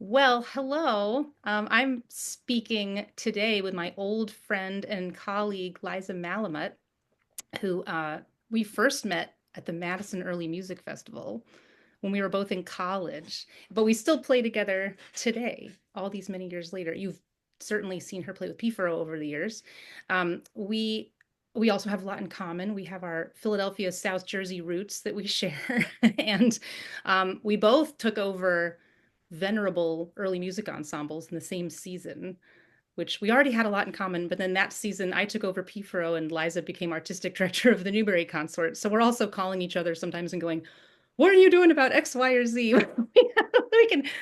Well, hello. I'm speaking today with my old friend and colleague, Liza Malamut, who we first met at the Madison Early Music Festival when we were both in college, but we still play together today, all these many years later. You've certainly seen her play with Pifaro over the years. We also have a lot in common. We have our Philadelphia, South Jersey roots that we share, and we both took over venerable early music ensembles in the same season, which we already had a lot in common. But then that season, I took over Pifaro and Liza became artistic director of the Newberry Consort. So we're also calling each other sometimes and going, "What are you doing about X, Y, or Z?"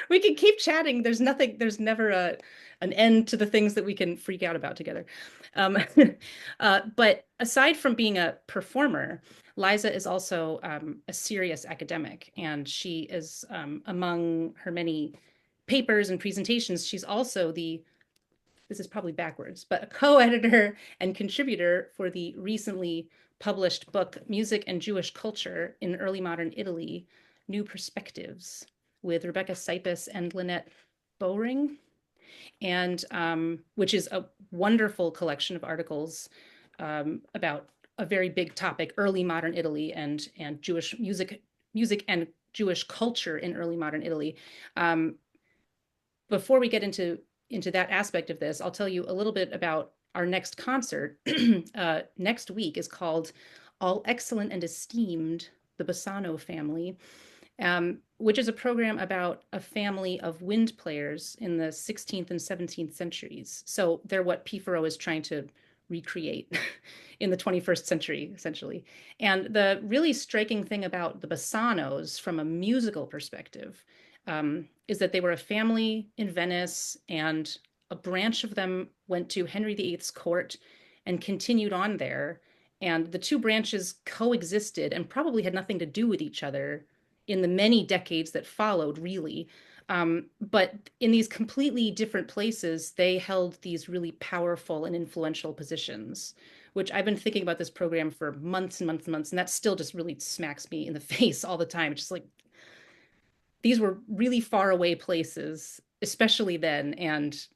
we can keep chatting. There's never an end to the things that we can freak out about together. Um, but aside from being a performer, Liza is also a serious academic, and she is among her many papers and presentations. She's also this is probably backwards, but a co-editor and contributor for the recently published book Music and Jewish Culture in Early Modern Italy, New Perspectives, with Rebecca Sipis and Lynette Bowring, and which is a wonderful collection of articles about a very big topic, early modern Italy and Jewish music and Jewish culture in early modern Italy. Um, Before we get into that aspect of this, I'll tell you a little bit about our next concert. Next week is called All Excellent and Esteemed, the Bassano Family, which is a program about a family of wind players in the 16th and 17th centuries. So they're what Pifaro is trying to recreate in the 21st century, essentially. And the really striking thing about the Bassanos from a musical perspective is that they were a family in Venice, and a branch of them went to Henry VIII's court and continued on there. And the two branches coexisted and probably had nothing to do with each other in the many decades that followed, really. But in these completely different places, they held these really powerful and influential positions, which I've been thinking about this program for months and months and months. And that still just really smacks me in the face all the time. It's just like, these were really far away places, especially then, and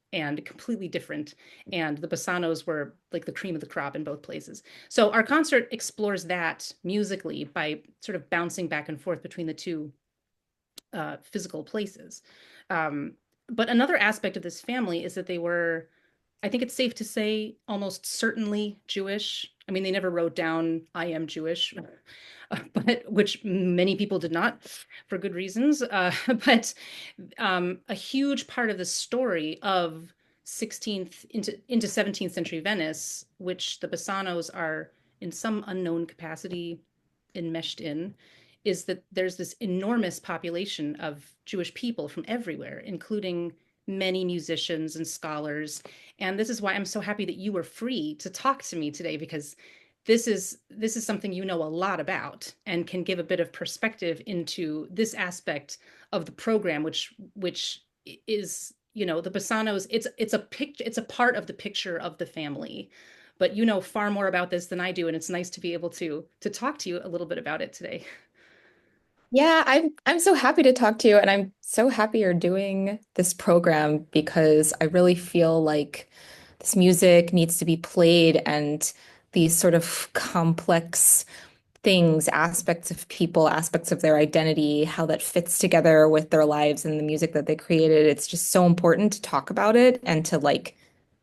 completely different. And the Bassanos were like the cream of the crop in both places. So our concert explores that musically by sort of bouncing back and forth between the two physical places. Um, but another aspect of this family is that they were, I think it's safe to say, almost certainly Jewish. I mean, they never wrote down, "I am Jewish," but which many people did not for good reasons. But a huge part of the story of 16th into 17th century Venice, which the Bassanos are in some unknown capacity enmeshed in, is that there's this enormous population of Jewish people from everywhere, including many musicians and scholars. And this is why I'm so happy that you were free to talk to me today, because this is something you know a lot about and can give a bit of perspective into this aspect of the program, which is, the Bassanos. It's a part of the picture of the family. But you know far more about this than I do, and it's nice to be able to talk to you a little bit about it today. Yeah, I'm so happy to talk to you, and I'm so happy you're doing this program because I really feel like this music needs to be played, and these sort of complex things, aspects of people, aspects of their identity, how that fits together with their lives and the music that they created. It's just so important to talk about it and to like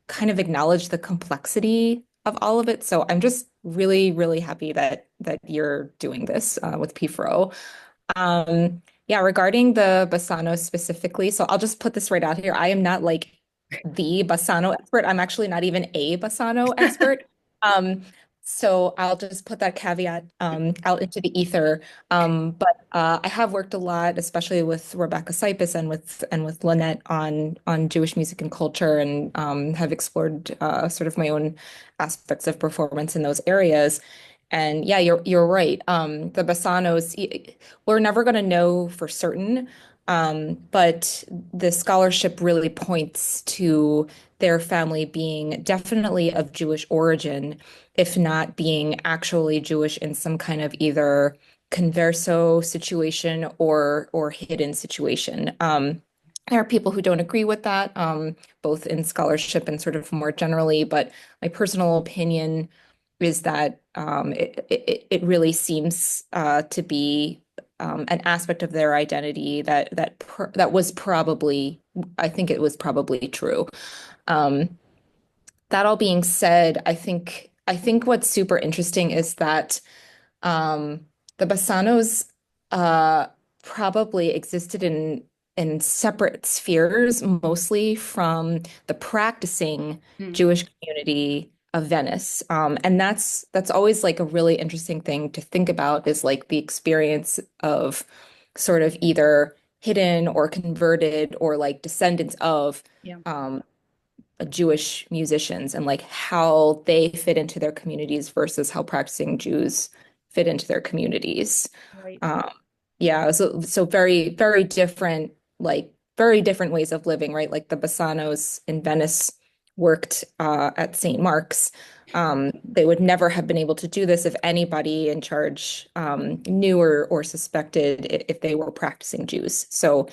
kind of acknowledge the complexity of all of it. So I'm just really, really happy that you're doing this with P4O. Yeah, regarding the Bassano specifically, so I'll just put this right out here. I am not like the Bassano expert. I'm actually not even a Bassano expert. Um, so I'll just put that caveat out into the ether. But I have worked a lot, especially with Rebecca Sipis and with Lynette on Jewish music and culture, and have explored sort of my own aspects of performance in those areas. And yeah, you're right. The Bassanos, we're never going to know for certain, but the scholarship really points to their family being definitely of Jewish origin, if not being actually Jewish in some kind of either converso situation or hidden situation. There are people who don't agree with that, both in scholarship and sort of more generally. But my personal opinion is that it really seems to be an aspect of their identity that was probably, I think it was probably true. Um, that all being said, I think what's super interesting is that the Bassanos uh, probably existed in separate spheres, mostly from the practicing Hmm. Jewish community of Venice. And that's always like a really interesting thing to think about is like the experience of sort of either hidden or converted or like descendants of Yeah. um, Jewish musicians and like how they fit into their communities versus how practicing Jews fit into their communities. Right. Um, yeah, so very, very different, like very different ways of living, right? Like the Bassanos in Venice worked at St. Mark's. They would never have been able to do this if anybody in charge knew or suspected if they were practicing Jews. So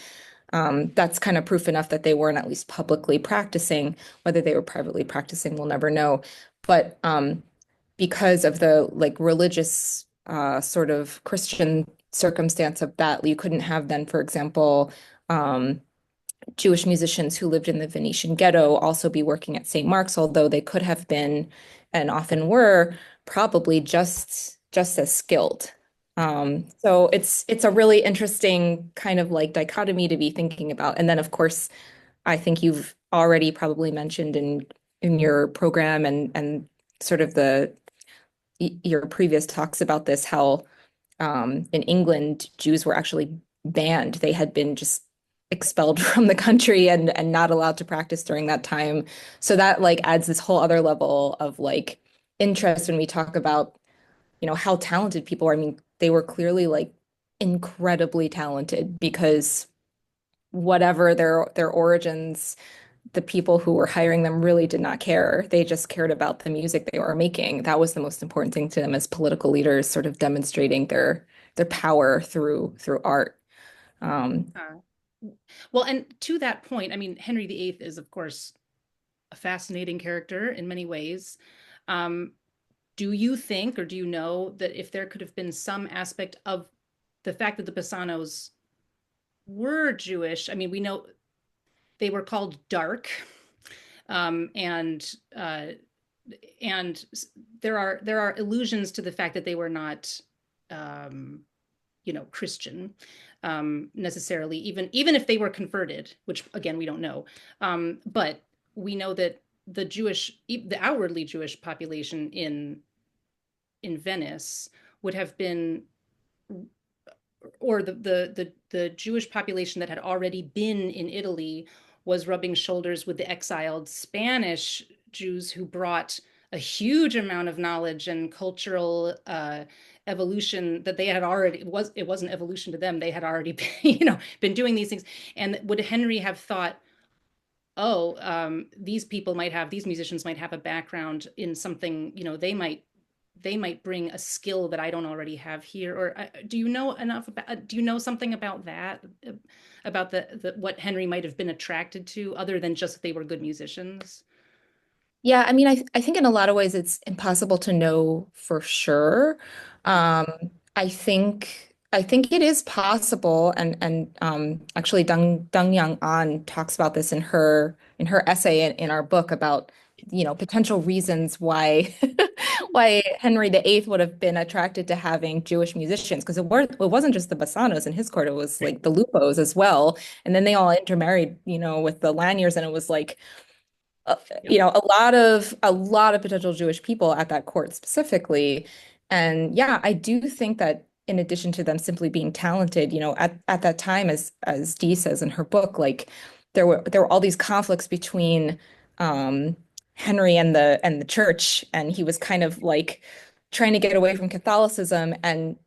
that's kind of proof enough that they weren't at least publicly practicing. Whether they were privately practicing, we'll never know. But because of the like religious sort of Christian circumstance of that, you couldn't have then, for example, um, Jewish musicians who lived in the Venetian ghetto also be working at St. Mark's, although they could have been and often were probably just as skilled. So it's a really interesting kind of like dichotomy to be thinking about. And then of course, I think you've already probably mentioned in your program and sort of the your previous talks about this, how in England, Jews were actually banned. They had been just expelled from the country and not allowed to practice during that time. So that like adds this whole other level of like interest when we talk about, how talented people are. I mean, they were clearly like incredibly talented because whatever their origins, the people who were hiring them really did not care. They just cared about the music they were making. That was the most important thing to them as political leaders, sort of demonstrating their power through art. Um, Uh, well, and to that point, I mean, Henry VIII is, of course, a fascinating character in many ways. Um, do you think, or do you know that if there could have been some aspect of the fact that the Bassanos were Jewish, I mean, we know they were called dark, um, and uh, and there are allusions to the fact that they were not, um, Christian, necessarily, even if they were converted, which again we don't know. But we know that the outwardly Jewish population in Venice would have been, or the Jewish population that had already been in Italy was rubbing shoulders with the exiled Spanish Jews who brought a huge amount of knowledge and cultural evolution that they had already, it wasn't evolution to them, they had already been, been doing these things. And would Henry have thought, oh, these musicians might have a background in something, they might bring a skill that I don't already have here? Or do you know enough about, do you know something about that, about the what Henry might have been attracted to, other than just that they were good musicians? yeah, I mean, I think in a lot of ways it's impossible to know for sure. Yeah. Um, I think it is possible, and actually, Deng Yang An talks about this in her essay in our book about potential reasons why why Henry VIII would have been attracted to having Jewish musicians because it wasn't just the Bassanos in his court, it was like the Lupos as well, and then they all intermarried, with the Laniers, and it was like Yeah. a lot of potential Jewish people at that court specifically. And yeah, I do think that in addition to them simply being talented, at that time, as Dee says in her book, like there were all these conflicts between um Henry and the church, and he was kind of like trying to get away from Catholicism, and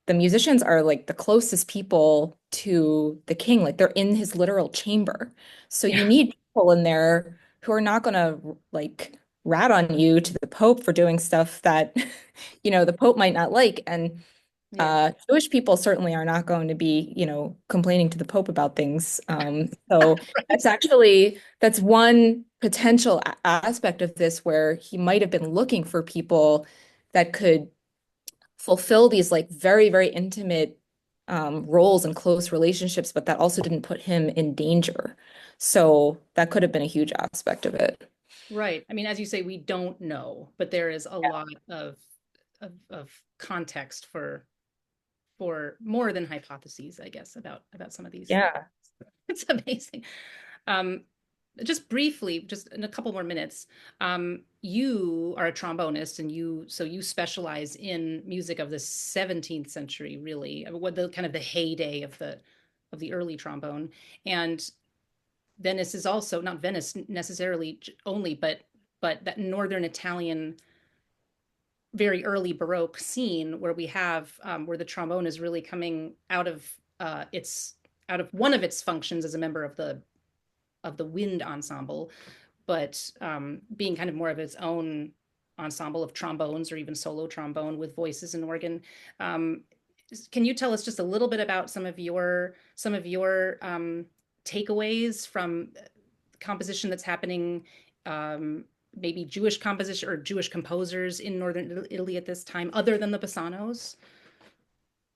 the musicians are like the closest people to the king, like they're in his literal chamber. So Yeah. you need people in there who are not going to like rat on you to the Pope for doing stuff that, the Pope might not like. And Yeah. Jewish people certainly are not going to be, complaining to the Pope about things. So Right. that's one potential aspect of this where he might have been looking for people that could fulfill these like very, very intimate roles and close relationships, but that also didn't put him in danger. So that could have been a huge aspect of it. Right. I mean, as you say, we don't know, but there is a lot of context for more than hypotheses, I guess, about some of these things. Yeah. It's amazing. Um, just briefly, just in a couple more minutes, you are a trombonist, and you specialize in music of the 17th century, really, what the kind of the heyday of the early trombone. And Venice is also not Venice necessarily only, but that northern Italian, very early Baroque scene where we have where the trombone is really coming its out of one of its functions as a member of the wind ensemble, but being kind of more of its own ensemble of trombones or even solo trombone with voices and organ. Um, can you tell us just a little bit about some of your takeaways from composition that's happening, maybe Jewish composition or Jewish composers in northern Italy at this time, other than the Bassanos?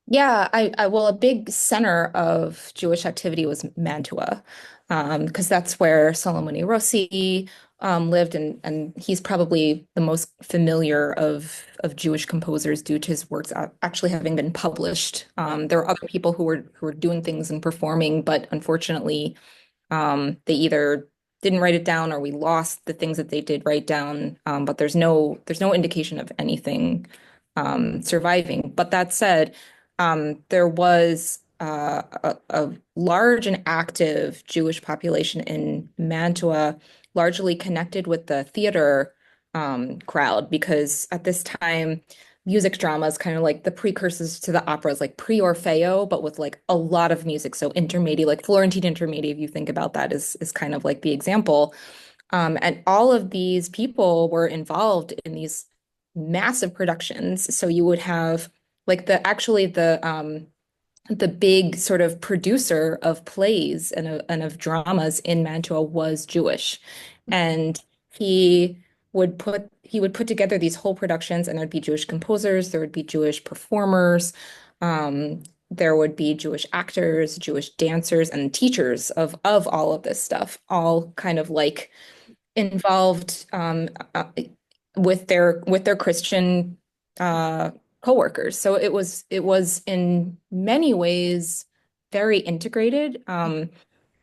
Yeah, well, a big center of Jewish activity was Mantua, because that's where Salomone Rossi lived, and he's probably the most familiar of Jewish composers due to his works actually having been published. There were other people who were doing things and performing, but unfortunately, they either didn't write it down or we lost the things that they did write down. But there's no indication of anything surviving. But that said, there was a large and active Jewish population in Mantua, largely connected with the theater crowd, because at this time, music drama is kind of like the precursors to the operas, like pre-Orfeo, but with like a lot of music. So intermedi, like Florentine intermedi, if you think about that, is kind of like the example. And all of these people were involved in these massive productions. So you would have like the big sort of producer of plays and of dramas in Mantua was Jewish. And he he would put together these whole productions, and there'd be Jewish composers, there would be Jewish performers, there would be Jewish actors, Jewish dancers, and teachers of all of this stuff, all kind of like involved with their Christian uh, coworkers. So it was in many ways very integrated.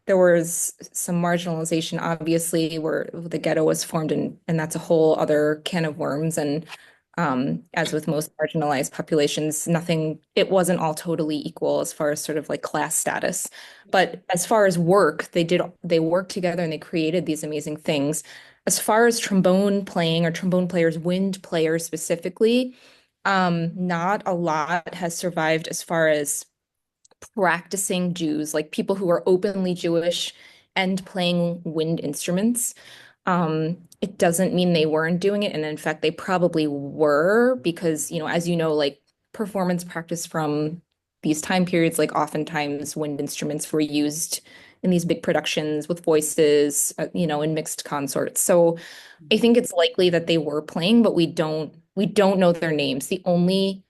There was some marginalization, obviously, where the ghetto was formed, and that's a whole other can of worms. And as with most marginalized populations, it wasn't all totally equal as far as sort of like class status. But as far as work, they worked together and they created these amazing things. As far as trombone playing or trombone players, wind players specifically, not a lot has survived as far as practicing Jews, like people who are openly Jewish and playing wind instruments. It doesn't mean they weren't doing it. And in fact, they probably were because, as you know, like performance practice from these time periods, like oftentimes wind instruments were used in these big productions with voices, in mixed consorts. So I think it's likely that they were playing, but we don't know their names. The only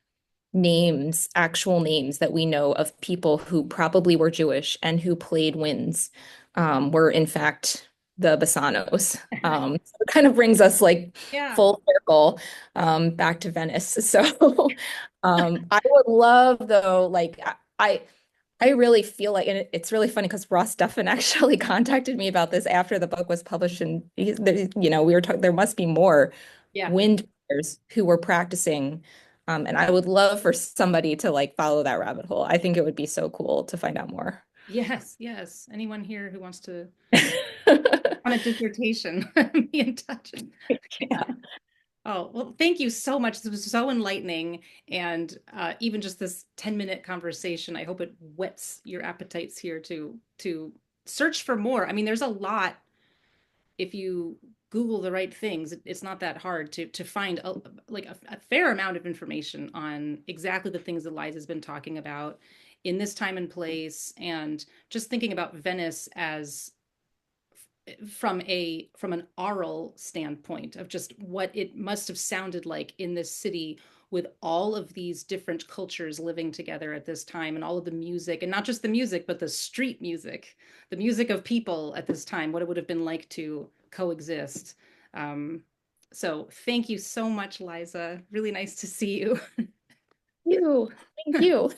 actual names that we know of people who probably were Jewish and who played winds, were in fact the Bassanos. So it kind of brings us like Yeah. full circle back to Venice. So I would love though, like I really feel like, and it's really funny because Ross Duffin actually contacted me about this after the book was published, and we were talking. There must be more Yeah. wind players who were practicing, and I would love for somebody to like follow that rabbit hole. I think it would be so cool to find out more. Yes, yes. Anyone here who wants to on a dissertation, be in touch. Yeah. Oh, well, thank you so much. This was so enlightening. And even just this 10-minute conversation, I hope it whets your appetites here to search for more. I mean, there's a lot if you Google the right things, it's not that hard to find a fair amount of information on exactly the things that Liza's been talking about in this time and place, and just thinking about Venice as from an oral standpoint of just what it must have sounded like in this city with all of these different cultures living together at this time, and all of the music, and not just the music but the street music, the music of people at this time, what it would have been like to coexist. So thank you so much, Liza. Really nice to see you. You. Thank you.